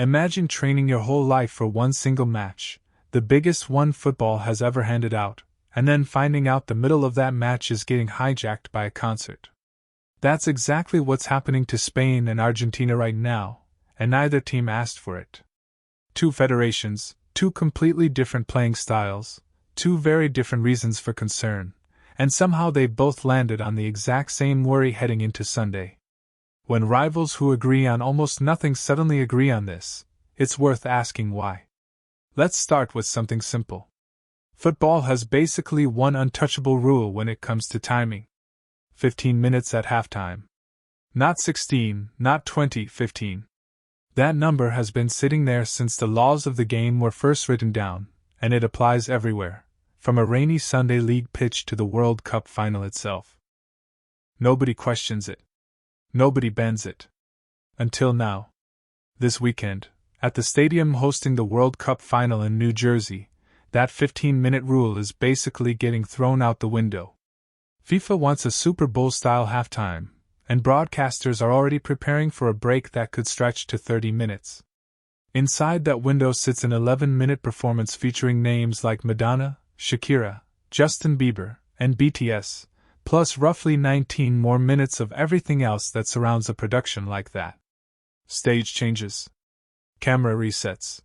Imagine training your whole life for one single match, the biggest one football has ever handed out, and then finding out the middle of that match is getting hijacked by a concert. That's exactly what's happening to Spain and Argentina right now, and neither team asked for it. Two federations, two completely different playing styles, two very different reasons for concern, and somehow they've both landed on the exact same worry heading into Sunday. When rivals who agree on almost nothing suddenly agree on this, it's worth asking why. Let's start with something simple. Football has basically one untouchable rule when it comes to timing. 15 minutes at halftime. Not 16, not 20, 15. That number has been sitting there since the laws of the game were first written down, and it applies everywhere, from a rainy Sunday league pitch to the World Cup final itself. Nobody questions it. Nobody bends it. Until now. This weekend, at the stadium hosting the World Cup final in New Jersey, that 15-minute rule is basically getting thrown out the window. FIFA wants a Super Bowl-style halftime, and broadcasters are already preparing for a break that could stretch to 30 minutes. Inside that window sits an 11-minute performance featuring names like Madonna, Shakira, Justin Bieber, and BTS, plus roughly 19 more minutes of everything else that surrounds a production like that. Stage changes. Camera resets.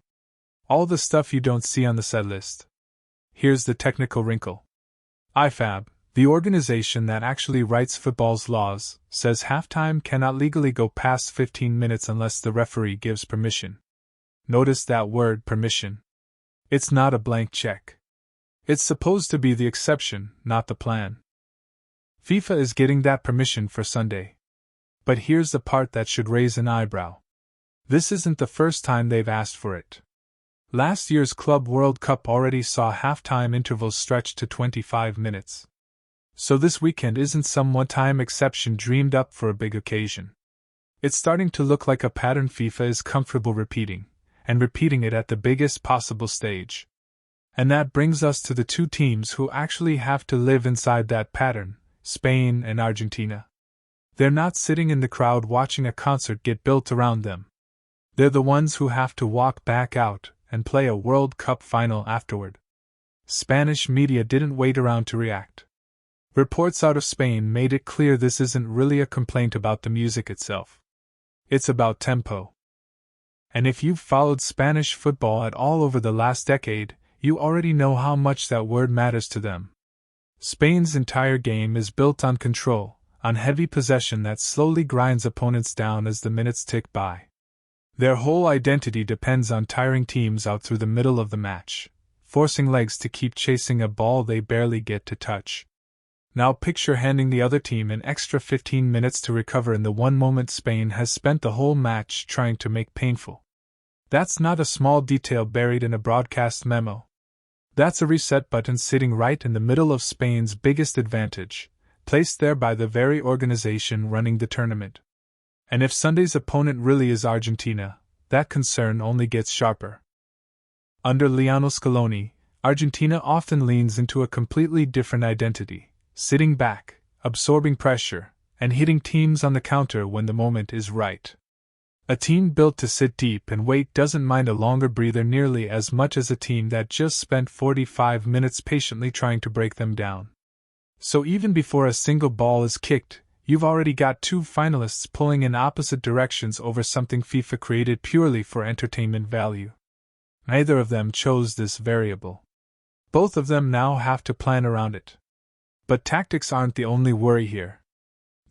All the stuff you don't see on the set list. Here's the technical wrinkle. IFAB, the organization that actually writes football's laws, says halftime cannot legally go past 15 minutes unless the referee gives permission. Notice that word, permission. It's not a blank check. It's supposed to be the exception, not the plan. FIFA is getting that permission for Sunday. But here's the part that should raise an eyebrow. This isn't the first time they've asked for it. Last year's Club World Cup already saw halftime intervals stretched to 25 minutes. So this weekend isn't some one-time exception dreamed up for a big occasion. It's starting to look like a pattern FIFA is comfortable repeating, and repeating it at the biggest possible stage. And that brings us to the two teams who actually have to live inside that pattern, Spain and Argentina. They're not sitting in the crowd watching a concert get built around them. They're the ones who have to walk back out and play a World Cup final afterward. Spanish media didn't wait around to react. Reports out of Spain made it clear this isn't really a complaint about the music itself. It's about tempo. And if you've followed Spanish football at all over the last decade, you already know how much that word matters to them. Spain's entire game is built on control, on heavy possession that slowly grinds opponents down as the minutes tick by. Their whole identity depends on tiring teams out through the middle of the match, forcing legs to keep chasing a ball they barely get to touch. Now picture handing the other team an extra 15 minutes to recover in the one moment Spain has spent the whole match trying to make painful. That's not a small detail buried in a broadcast memo. That's a reset button sitting right in the middle of Spain's biggest advantage, placed there by the very organization running the tournament. And if Sunday's opponent really is Argentina, that concern only gets sharper. Under Lionel Scaloni, Argentina often leans into a completely different identity, sitting back, absorbing pressure, and hitting teams on the counter when the moment is right. A team built to sit deep and wait doesn't mind a longer breather nearly as much as a team that just spent 45 minutes patiently trying to break them down. So even before a single ball is kicked, you've already got two finalists pulling in opposite directions over something FIFA created purely for entertainment value. Neither of them chose this variable. Both of them now have to plan around it. But tactics aren't the only worry here.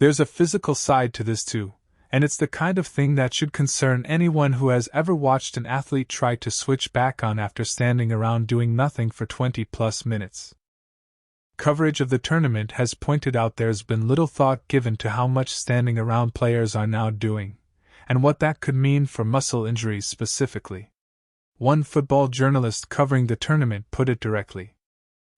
There's a physical side to this too, and it's the kind of thing that should concern anyone who has ever watched an athlete try to switch back on after standing around doing nothing for 20+ minutes. Coverage of the tournament has pointed out there's been little thought given to how much standing around players are now doing, and what that could mean for muscle injuries specifically. One football journalist covering the tournament put it directly.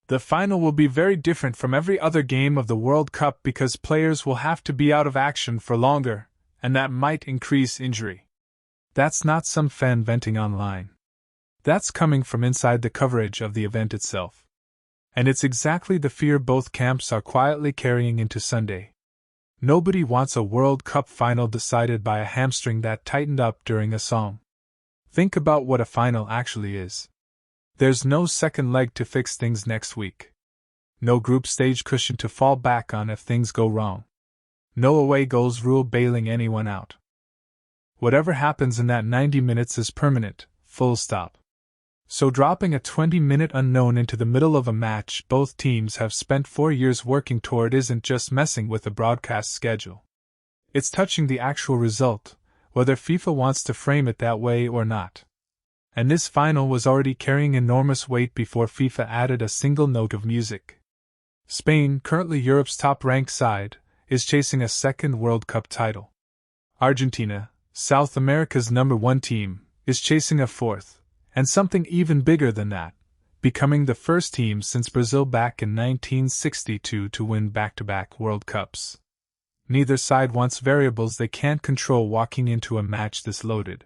The final will be very different from every other game of the World Cup because players will have to be out of action for longer, and that might increase injury. That's not some fan venting online. That's coming from inside the coverage of the event itself. And it's exactly the fear both camps are quietly carrying into Sunday. Nobody wants a World Cup final decided by a hamstring that tightened up during a song. Think about what a final actually is. There's no second leg to fix things next week. No group stage cushion to fall back on if things go wrong. No away goals rule bailing anyone out. Whatever happens in that 90 minutes is permanent, full stop. So dropping a 20-minute unknown into the middle of a match both teams have spent 4 years working toward isn't just messing with the broadcast schedule. It's touching the actual result, whether FIFA wants to frame it that way or not. And this final was already carrying enormous weight before FIFA added a single note of music. Spain, currently Europe's top-ranked side, is chasing a second World Cup title. Argentina, South America's #1 team, is chasing a fourth. And something even bigger than that, becoming the first team since Brazil back in 1962 to win back-to-back World Cups. Neither side wants variables they can't control walking into a match this loaded.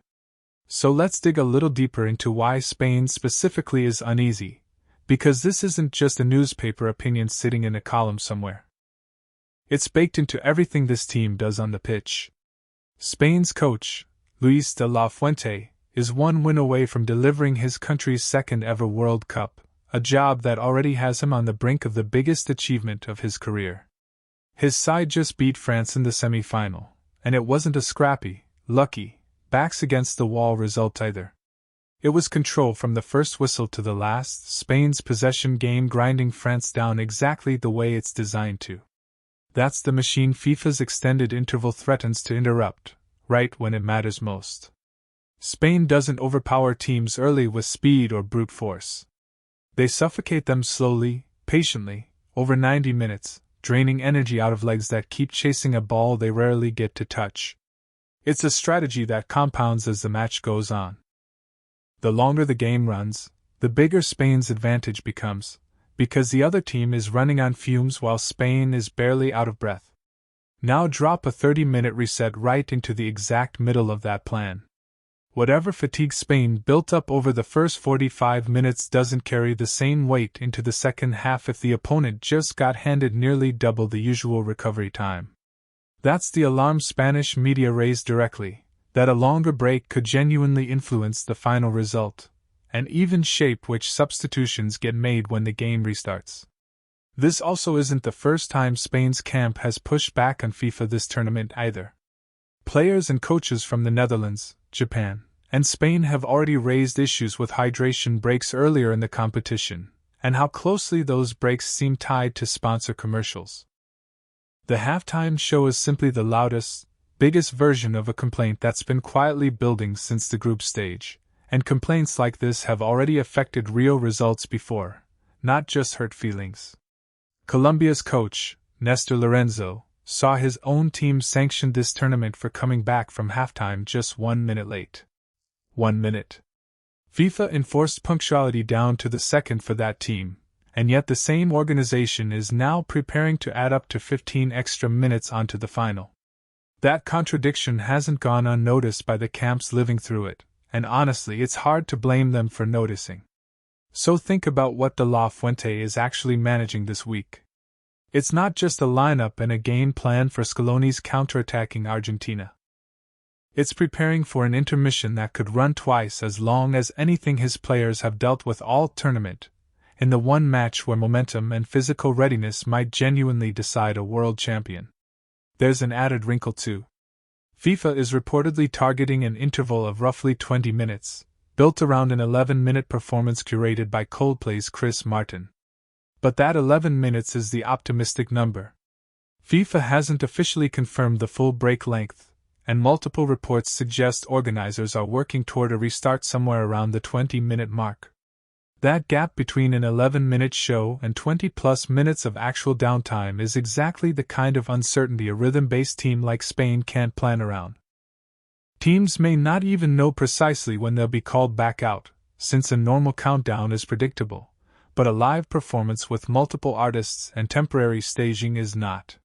So let's dig a little deeper into why Spain specifically is uneasy, because this isn't just a newspaper opinion sitting in a column somewhere. It's baked into everything this team does on the pitch. Spain's coach, Luis de la Fuente, is one win away from delivering his country's second-ever World Cup, a job that already has him on the brink of the biggest achievement of his career. His side just beat France in the semi-final, and it wasn't a scrappy, lucky, backs-against-the-wall result either. It was control from the first whistle to the last, Spain's possession game grinding France down exactly the way it's designed to. That's the machine FIFA's extended interval threatens to interrupt, right when it matters most. Spain doesn't overpower teams early with speed or brute force. They suffocate them slowly, patiently, over 90 minutes, draining energy out of legs that keep chasing a ball they rarely get to touch. It's a strategy that compounds as the match goes on. The longer the game runs, the bigger Spain's advantage becomes, because the other team is running on fumes while Spain is barely out of breath. Now drop a 30-minute reset right into the exact middle of that plan. Whatever fatigue Spain built up over the first 45 minutes doesn't carry the same weight into the second half if the opponent just got handed nearly double the usual recovery time. That's the alarm Spanish media raised directly, that a longer break could genuinely influence the final result, and even shape which substitutions get made when the game restarts. This also isn't the first time Spain's camp has pushed back on FIFA this tournament either. Players and coaches from the Netherlands, Japan, and Spain have already raised issues with hydration breaks earlier in the competition, and how closely those breaks seem tied to sponsor commercials. The halftime show is simply the loudest, biggest version of a complaint that's been quietly building since the group stage, and complaints like this have already affected real results before, not just hurt feelings. Colombia's coach, Nestor Lorenzo, saw his own team sanctioned this tournament for coming back from halftime just 1 minute late. 1 minute. FIFA enforced punctuality down to the second for that team, and yet the same organization is now preparing to add up to 15 extra minutes onto the final. That contradiction hasn't gone unnoticed by the camps living through it, and honestly it's hard to blame them for noticing. So think about what De La Fuente is actually managing this week. It's not just a lineup and a game plan for Scaloni's counterattacking Argentina. It's preparing for an intermission that could run twice as long as anything his players have dealt with all tournament, in the one match where momentum and physical readiness might genuinely decide a world champion. There's an added wrinkle too. FIFA is reportedly targeting an interval of roughly 20 minutes, built around an 11-minute performance curated by Coldplay's Chris Martin. But that 11 minutes is the optimistic number. FIFA hasn't officially confirmed the full break length, and multiple reports suggest organizers are working toward a restart somewhere around the 20-minute mark. That gap between an 11-minute show and 20-plus minutes of actual downtime is exactly the kind of uncertainty a rhythm-based team like Spain can't plan around. Teams may not even know precisely when they'll be called back out, since a normal countdown is predictable, but a live performance with multiple artists and temporary staging is not.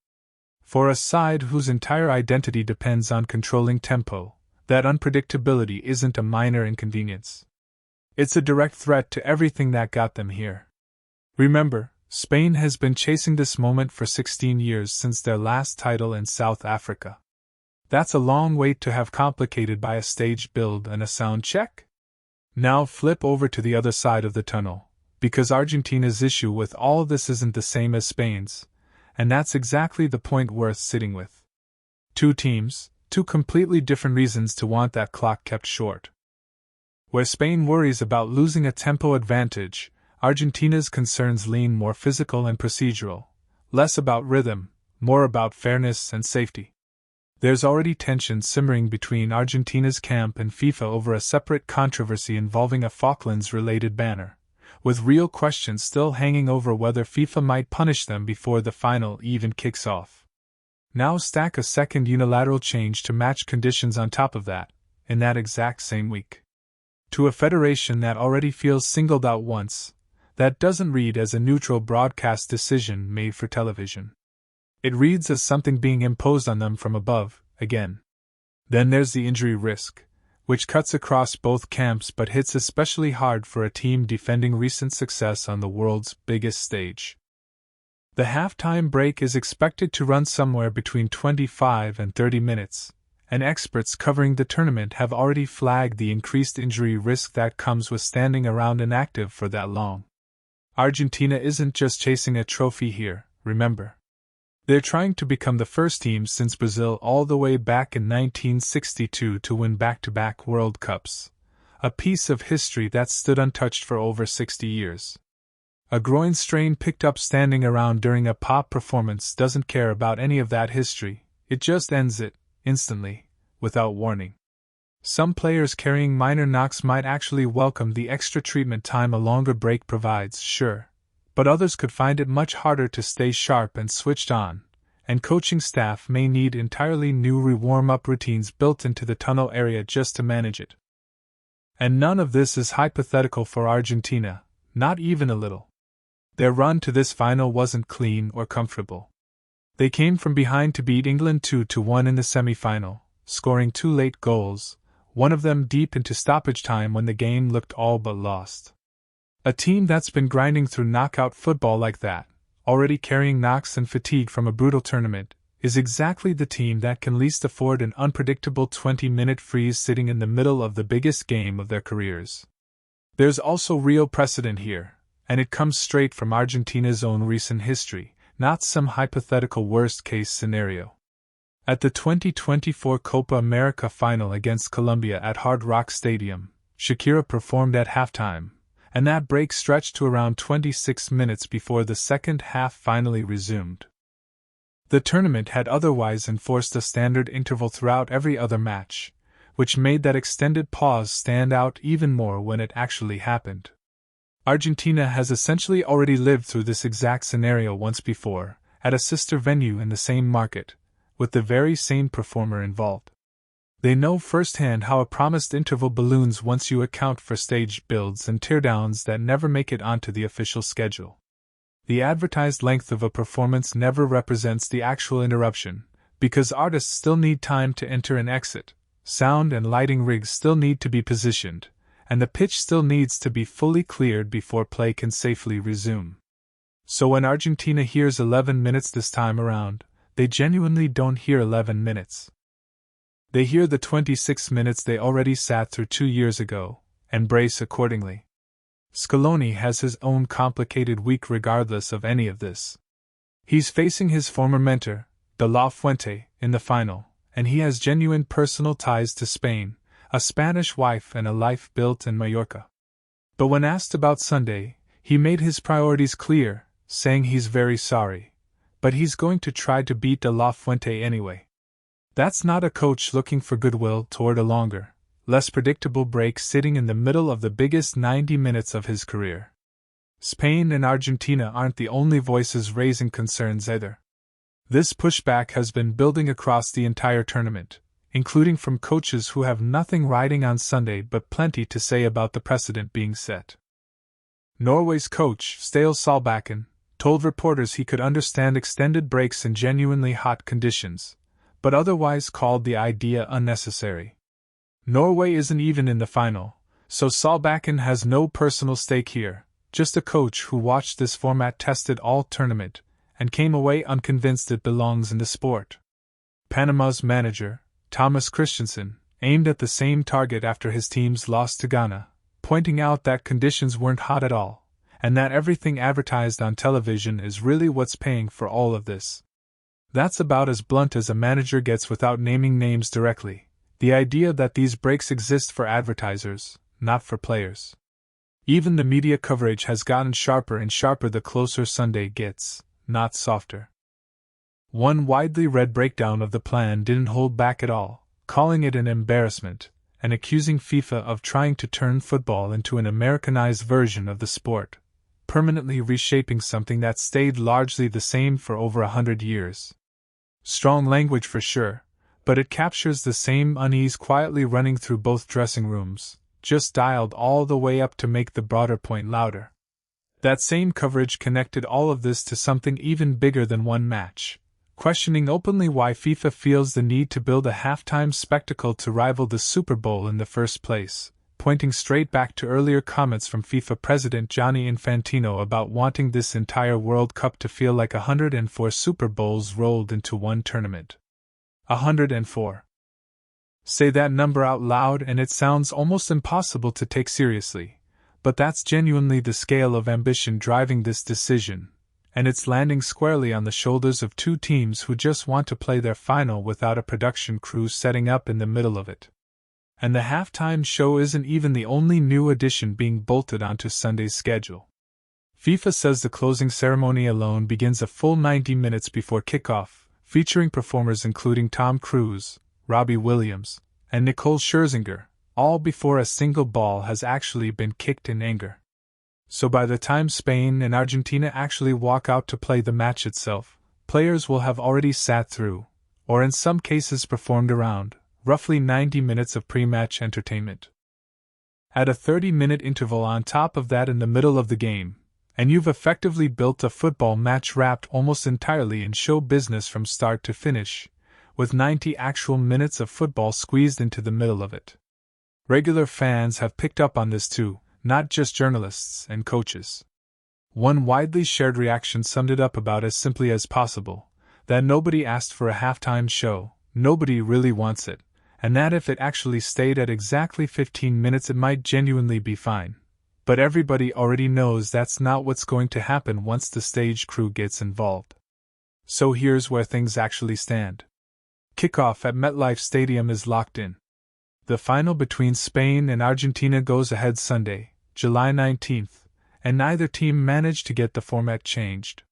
For a side whose entire identity depends on controlling tempo, that unpredictability isn't a minor inconvenience. It's a direct threat to everything that got them here. Remember, Spain has been chasing this moment for 16 years since their last title in South Africa. That's a long wait to have complicated by a staged build and a sound check. Now flip over to the other side of the tunnel, because Argentina's issue with all of this isn't the same as Spain's, and that's exactly the point worth sitting with. Two teams, two completely different reasons to want that clock kept short. Where Spain worries about losing a tempo advantage, Argentina's concerns lean more physical and procedural, less about rhythm, more about fairness and safety. There's already tension simmering between Argentina's camp and FIFA over a separate controversy involving a Falklands-related banner, with real questions still hanging over whether FIFA might punish them before the final even kicks off. Now stack a second unilateral change to match conditions on top of that, in that exact same week. To a federation that already feels singled out once, that doesn't read as a neutral broadcast decision made for television. It reads as something being imposed on them from above, again. Then there's the injury risk, which cuts across both camps but hits especially hard for a team defending recent success on the world's biggest stage. The halftime break is expected to run somewhere between 25 and 30 minutes, and experts covering the tournament have already flagged the increased injury risk that comes with standing around inactive for that long. Argentina isn't just chasing a trophy here, remember. They're trying to become the first team since Brazil all the way back in 1962 to win back-to-back World Cups, a piece of history that stood untouched for over 60 years. A groin strain picked up standing around during a pop performance doesn't care about any of that history, it just ends it, instantly, without warning. Some players carrying minor knocks might actually welcome the extra treatment time a longer break provides, sure. But others could find it much harder to stay sharp and switched on, and coaching staff may need entirely new warm-up routines built into the tunnel area just to manage it. And none of this is hypothetical for Argentina, not even a little. Their run to this final wasn't clean or comfortable. They came from behind to beat England 2-1 in the semi-final, scoring 2 late goals, one of them deep into stoppage time when the game looked all but lost. A team that's been grinding through knockout football like that, already carrying knocks and fatigue from a brutal tournament, is exactly the team that can least afford an unpredictable 20-minute freeze sitting in the middle of the biggest game of their careers. There's also real precedent here, and it comes straight from Argentina's own recent history, not some hypothetical worst-case scenario. At the 2024 Copa America final against Colombia at Hard Rock Stadium, Shakira performed at halftime, and that break stretched to around 26 minutes before the second half finally resumed. The tournament had otherwise enforced a standard interval throughout every other match, which made that extended pause stand out even more when it actually happened. Argentina has essentially already lived through this exact scenario once before, at a sister venue in the same market, with the very same performer involved. They know firsthand how a promised interval balloons once you account for stage builds and teardowns that never make it onto the official schedule. The advertised length of a performance never represents the actual interruption, because artists still need time to enter and exit, sound and lighting rigs still need to be positioned, and the pitch still needs to be fully cleared before play can safely resume. So when Argentina hears 11 minutes this time around, they genuinely don't hear 11 minutes. They hear the 26 minutes they already sat through 2 years ago, and brace accordingly. Scaloni has his own complicated week regardless of any of this. He's facing his former mentor, De La Fuente, in the final, and he has genuine personal ties to Spain, a Spanish wife and a life built in Mallorca. But when asked about Sunday, he made his priorities clear, saying he's very sorry, but he's going to try to beat De La Fuente anyway. That's not a coach looking for goodwill toward a longer, less predictable break sitting in the middle of the biggest 90 minutes of his career. Spain and Argentina aren't the only voices raising concerns either. This pushback has been building across the entire tournament, including from coaches who have nothing riding on Sunday but plenty to say about the precedent being set. Norway's coach, Ståle Solbakken, told reporters he could understand extended breaks in genuinely hot conditions, but otherwise called the idea unnecessary. Norway isn't even in the final, so Solbakken has no personal stake here, just a coach who watched this format tested all tournament, and came away unconvinced it belongs in the sport. Panama's manager, Thomas Christiansen, aimed at the same target after his team's loss to Ghana, pointing out that conditions weren't hot at all, and that everything advertised on television is really what's paying for all of this. That's about as blunt as a manager gets without naming names directly, the idea that these breaks exist for advertisers, not for players. Even the media coverage has gotten sharper and sharper the closer Sunday gets, not softer. One widely read breakdown of the plan didn't hold back at all, calling it an embarrassment, and accusing FIFA of trying to turn football into an Americanized version of the sport, permanently reshaping something that stayed largely the same for over 100 years. Strong language for sure, but it captures the same unease quietly running through both dressing rooms, just dialed all the way up to make the broader point louder. That same coverage connected all of this to something even bigger than one match, questioning openly why FIFA feels the need to build a halftime spectacle to rival the Super Bowl in the first place, pointing straight back to earlier comments from FIFA President Gianni Infantino about wanting this entire World Cup to feel like 104 Super Bowls rolled into one tournament. 104. Say that number out loud and it sounds almost impossible to take seriously, but that's genuinely the scale of ambition driving this decision, and it's landing squarely on the shoulders of two teams who just want to play their final without a production crew setting up in the middle of it. And the halftime show isn't even the only new addition being bolted onto Sunday's schedule. FIFA says the closing ceremony alone begins a full 90 minutes before kickoff, featuring performers including Tom Cruise, Robbie Williams, and Nicole Scherzinger, all before a single ball has actually been kicked in anger. So by the time Spain and Argentina actually walk out to play the match itself, players will have already sat through, or in some cases performed around, roughly 90 minutes of pre-match entertainment. Add a 30-minute interval on top of that in the middle of the game, and you've effectively built a football match wrapped almost entirely in show business from start to finish, with 90 actual minutes of football squeezed into the middle of it. Regular fans have picked up on this too, not just journalists and coaches. One widely shared reaction summed it up about as simply as possible, that nobody asked for a halftime show, nobody really wants it, and that if it actually stayed at exactly 15 minutes it might genuinely be fine. But everybody already knows that's not what's going to happen once the stage crew gets involved. So here's where things actually stand. Kickoff at MetLife Stadium is locked in. The final between Spain and Argentina goes ahead Sunday, July 19th, and neither team managed to get the format changed.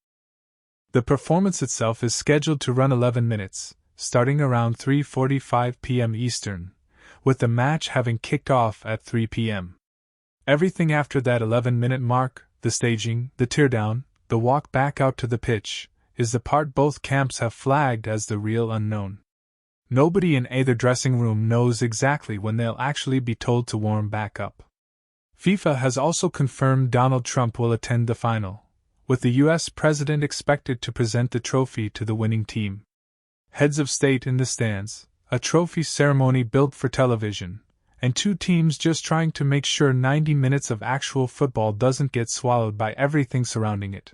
The performance itself is scheduled to run 11 minutes, starting around 3:45 p.m. Eastern, with the match having kicked off at 3 p.m. Everything after that 11-minute mark, the staging, the teardown, the walk back out to the pitch, is the part both camps have flagged as the real unknown. Nobody in either dressing room knows exactly when they'll actually be told to warm back up. FIFA has also confirmed Donald Trump will attend the final, with the U.S. president expected to present the trophy to the winning team. Heads of state in the stands, a trophy ceremony built for television, and two teams just trying to make sure 90 minutes of actual football doesn't get swallowed by everything surrounding it.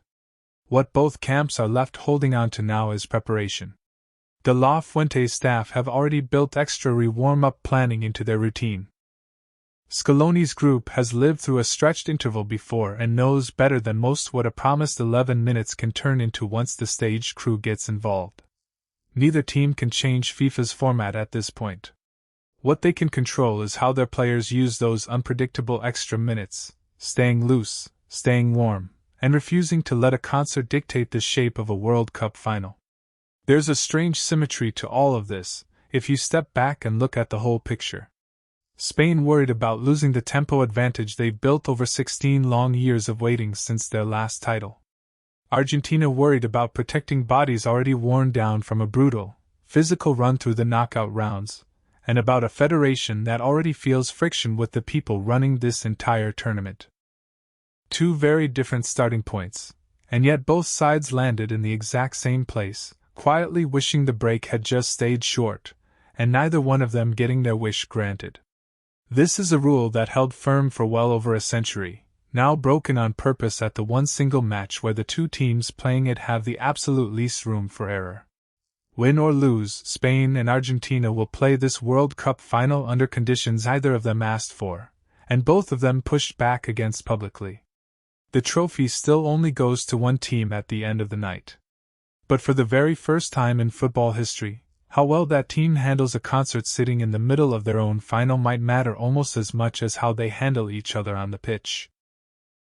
What both camps are left holding on to now is preparation. De La Fuente's staff have already built extra warm-up planning into their routine. Scaloni's group has lived through a stretched interval before and knows better than most what a promised 11 minutes can turn into once the stage crew gets involved. Neither team can change FIFA's format at this point. What they can control is how their players use those unpredictable extra minutes, staying loose, staying warm, and refusing to let a concert dictate the shape of a World Cup final. There's a strange symmetry to all of this, if you step back and look at the whole picture. Spain worried about losing the tempo advantage they've built over 16 long years of waiting since their last title. Argentina worried about protecting bodies already worn down from a brutal, physical run through the knockout rounds, and about a federation that already feels friction with the people running this entire tournament. Two very different starting points, and yet both sides landed in the exact same place, quietly wishing the break had just stayed short, and neither one of them getting their wish granted. This is a rule that held firm for well over a century, now broken on purpose at the one single match where the two teams playing it have the absolute least room for error. Win or lose, Spain and Argentina will play this World Cup final under conditions either of them asked for, and both of them pushed back against publicly. The trophy still only goes to one team at the end of the night. But for the very first time in football history, how well that team handles a concert sitting in the middle of their own final might matter almost as much as how they handle each other on the pitch.